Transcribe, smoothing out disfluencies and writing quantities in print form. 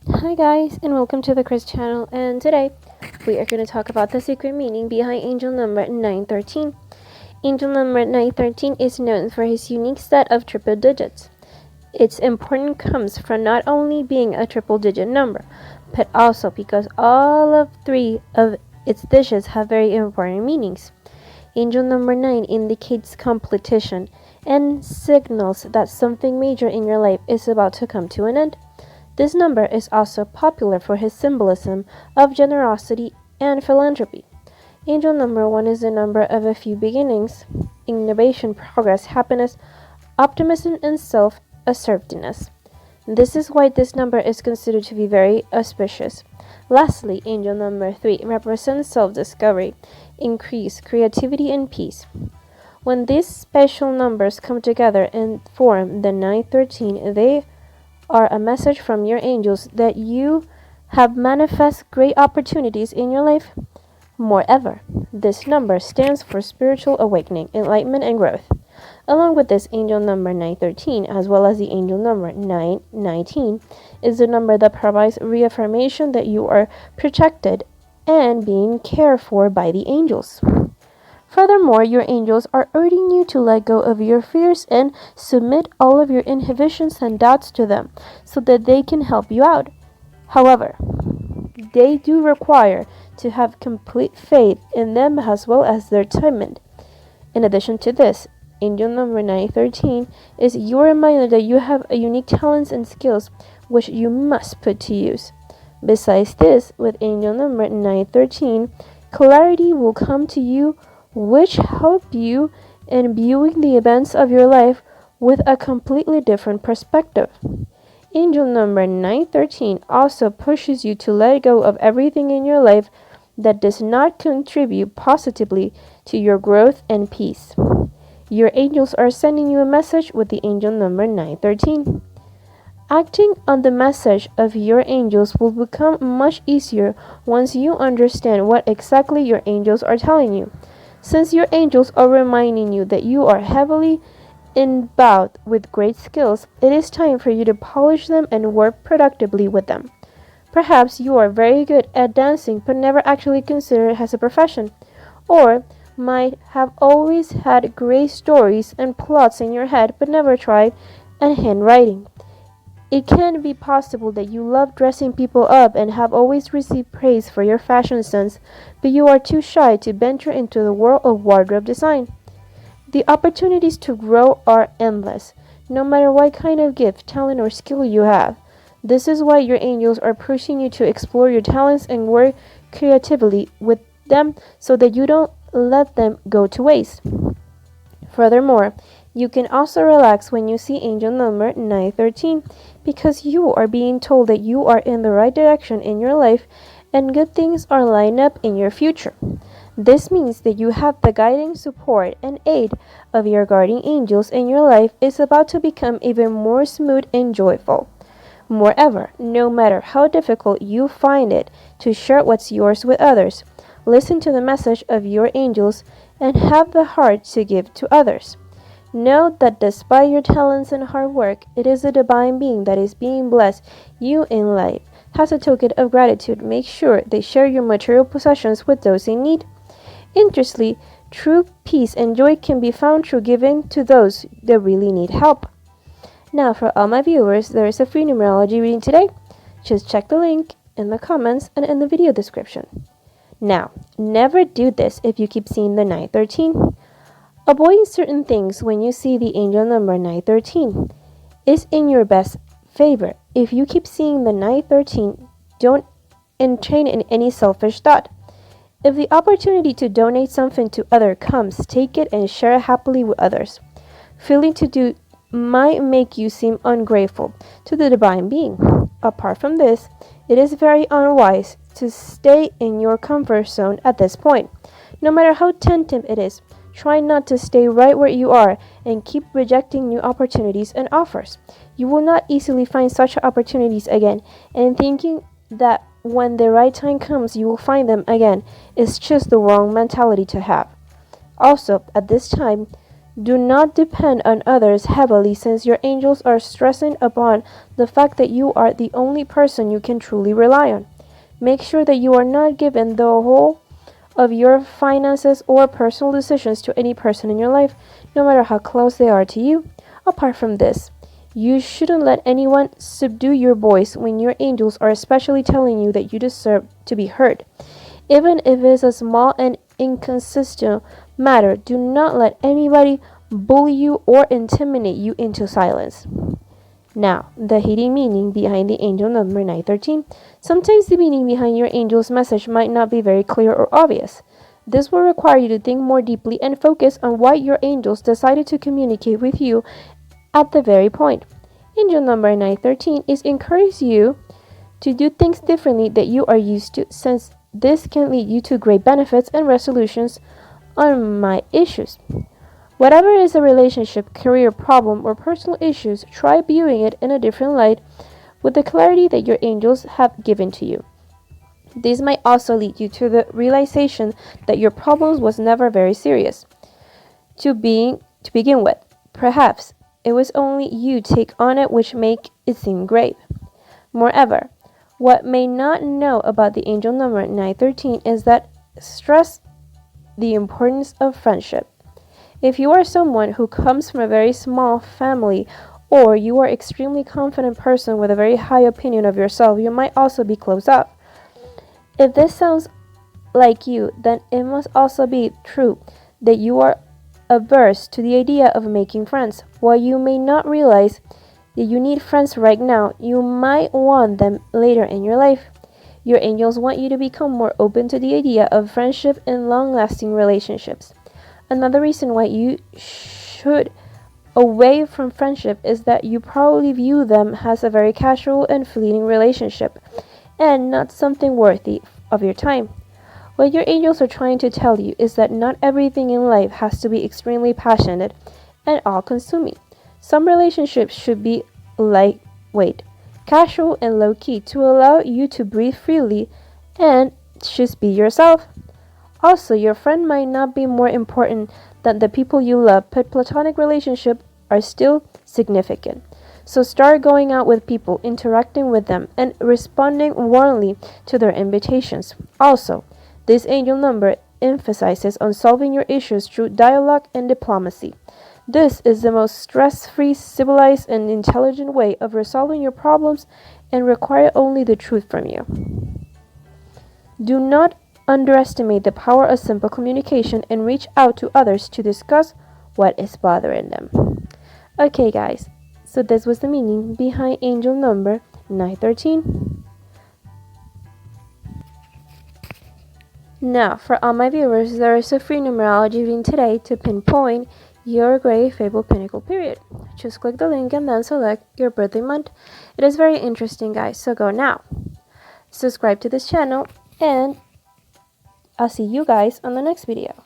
Hi guys, and welcome to the Chris channel, and today we are going to talk about the secret meaning behind angel number 913. Angel number 913 is known for his unique set of triple digits. Its importance comes from not only being a triple digit number, but also because all of three of its digits have very important meanings. Angel number 9 indicates completion and signals that something major in your life is about to come to an end. This number is also popular for his symbolism of generosity and philanthropy. Angel number 1 is the number of a few beginnings, innovation, progress, happiness, optimism, and self assertiveness. This is why this number is considered to be very auspicious. Lastly, angel number 3 represents self discovery, increase, creativity, and peace. When these special numbers come together and form the 913, they are a message from your angels that you have manifest great opportunities in your life. Moreover, this number stands for spiritual awakening, enlightenment, and growth. Along with this, angel number 913, as well as the angel number 919, is the number that provides reaffirmation that you are protected and being cared for by the angels. Furthermore, your angels are urging you to let go of your fears and submit all of your inhibitions and doubts to them so that they can help you out. However, they do require to have complete faith in them as well as their timing. In addition to this, angel number 913 is your reminder that you have a unique talents and skills which you must put to use. Besides this, with angel number 913, clarity will come to you which help you in viewing the events of your life with a completely different perspective. Angel number 913 also pushes you to let go of everything in your life that does not contribute positively to your growth and peace. Your angels are sending you a message with the angel number 913. Acting on the message of your angels will become much easier once you understand what exactly your angels are telling you. Since your angels are reminding you that you are heavily endowed with great skills, it is time for you to polish them and work productively with them. Perhaps you are very good at dancing but never actually considered it as a profession, or might have always had great stories and plots in your head but never tried and handwriting. It can be possible that you love dressing people up and have always received praise for your fashion sense, but you are too shy to venture into the world of wardrobe design. The opportunities to grow are endless, no matter what kind of gift, talent, or skill you have. This is why your angels are pushing you to explore your talents and work creatively with them so that you don't let them go to waste. Furthermore, you can also relax when you see angel number 913 because you are being told that you are in the right direction in your life and good things are lined up in your future. This means that you have the guiding support and aid of your guardian angels and your life is about to become even more smooth and joyful. Moreover, no matter how difficult you find it to share what's yours with others, listen to the message of your angels and have the heart to give to others. Know that despite your talents and hard work, it is the divine being that is being blessed you in life. As a token of gratitude, make sure they share your material possessions with those in need. Interestingly, true peace and joy can be found through giving to those that really need help. Now, for all my viewers, there is a free numerology reading today. Just check the link in the comments and in the video description. Now, never do this if you keep seeing the 913. Avoiding certain things when you see the angel number 913 is in your best favor. If you keep seeing the 913, don't entertain in any selfish thought. If the opportunity to donate something to others comes, take it and share it happily with others. Failing to do might make you seem ungrateful to the divine being. Apart from this, it is very unwise to stay in your comfort zone at this point. No matter how tempting it is, try not to stay right where you are and keep rejecting new opportunities and offers. You will not easily find such opportunities again, and thinking that when the right time comes you will find them again is just the wrong mentality to have. Also, at this time, Do not depend on others heavily, since your angels are stressing upon the fact that you are the only person you can truly rely on. Make sure that you are not giving the whole of your finances or personal decisions to any person in your life, no matter how close they are to you. Apart from this, you shouldn't let anyone subdue your voice when your angels are especially telling you that you deserve to be heard. Even if it is a small and inconsistent matter, do not let anybody bully you or intimidate you into silence. Now, the hidden meaning behind the angel number 913. Sometimes the meaning behind your angel's message might not be very clear or obvious. This will require you to think more deeply and focus on why your angels decided to communicate with you at the very point. Angel number 913 is encouraging you to do things differently that you are used to, since this can lead you to great benefits and resolutions on my issues. Whatever is a relationship, career problem, or personal issues, try viewing it in a different light with the clarity that your angels have given to you. This might also lead you to the realization that your problems was never very serious to begin with. Perhaps it was only you take on it which make it seem grave. Moreover, what may not know about the angel number 913 is that stress the importance of friendship. If you are someone who comes from a very small family, or you are an extremely confident person with a very high opinion of yourself, you might also be closed off. If this sounds like you, then it must also be true that you are averse to the idea of making friends. While you may not realize that you need friends right now, you might want them later in your life. Your angels want you to become more open to the idea of friendship and long-lasting relationships. Another reason why you should away from friendship is that you probably view them as a very casual and fleeting relationship and not something worthy of your time. What your angels are trying to tell you is that not everything in life has to be extremely passionate and all-consuming. Some relationships should be lightweight, casual, and low-key to allow you to breathe freely and just be yourself. Also, your friend might not be more important than the people you love, but platonic relationships are still significant. So start going out with people, interacting with them, and responding warmly to their invitations. Also, this angel number emphasizes on solving your issues through dialogue and diplomacy. This is the most stress-free, civilized, and intelligent way of resolving your problems and require only the truth from you. Do not underestimate the power of simple communication and reach out to others to discuss what is bothering them. Okay, guys, so this was the meaning behind angel number 913. Now, for all my viewers, there is a free numerology reading today to pinpoint your Great Fable Pinnacle period. Just click the link and then select your birthday month. It is very interesting, guys, so go now. Subscribe to this channel, and I'll see you guys on the next video.